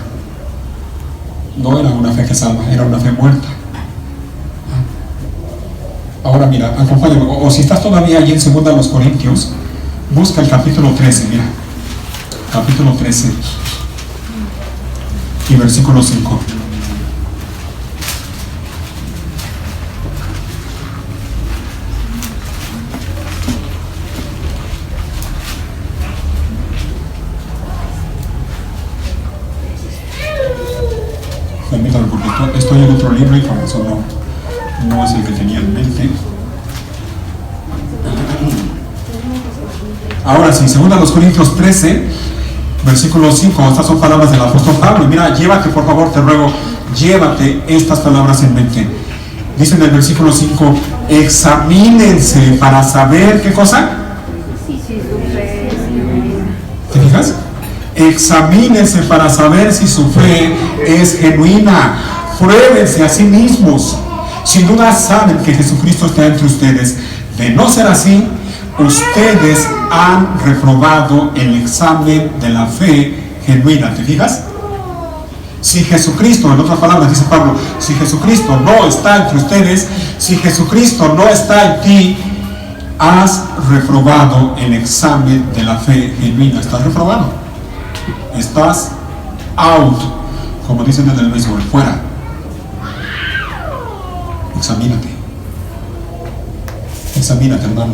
No era una fe que salva, era una fe muerta. Ahora mira, acompáñame, o si estás todavía allí en 2 Corintios, busca el capítulo 13, mira, capítulo 13 y versículo 5. Permítame, porque estoy en otro libro y por eso no es el que tenía en mente. Ahora sí, 2 Corintios 13, versículo 5, estas son palabras del apóstol Pablo. Y mira, llévate, por favor, te ruego, llévate estas palabras en mente. Dice en el versículo 5, examínense para saber, ¿qué cosa? ¿Te fijas? Examínense para saber si su fe es genuina. Pruébense a sí mismos. Sin duda saben que Jesucristo está entre ustedes. De no ser así, ustedes han reprobado el examen de la fe genuina. ¿Te fijas? Si Jesucristo, en otras palabras dice Pablo, si Jesucristo no está entre ustedes, si Jesucristo no está en ti, has reprobado el examen de la fe genuina. Estás reprobado. Estás out, como dicen en el béisbol, fuera. Examínate. Examínate, hermano.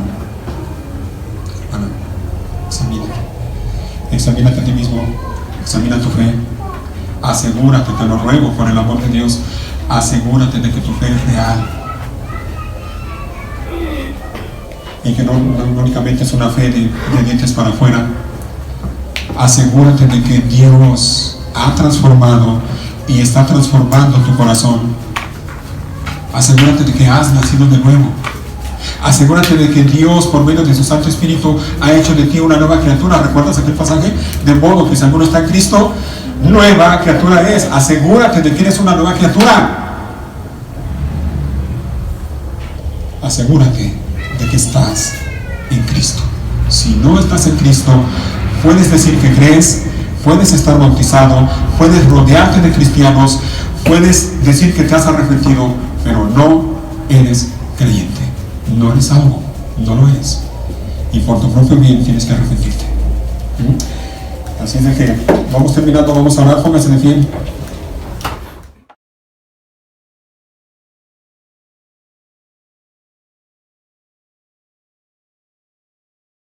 Hermana, examínate. Examínate a ti mismo. Examina tu fe. Asegúrate, te lo ruego, por el amor de Dios, asegúrate de que tu fe es real. Y que no únicamente es una fe de dientes para afuera. Asegúrate de que Dios ha transformado y está transformando tu corazón. Asegúrate de que has nacido de nuevo. Asegúrate de que Dios, por medio de su Santo Espíritu, ha hecho de ti una nueva criatura. ¿Recuerdas aquel pasaje? De modo que si alguno está en Cristo, nueva criatura es. Asegúrate de que eres una nueva criatura. Asegúrate de que estás en Cristo. Si no estás en Cristo, puedes decir que crees, puedes estar bautizado, puedes rodearte de cristianos, puedes decir que te has arrepentido, pero no eres creyente. No eres algo, no lo eres. Y por tu propio bien tienes que arrepentirte. Así es de que vamos terminando, vamos a orar, pónganse de pie.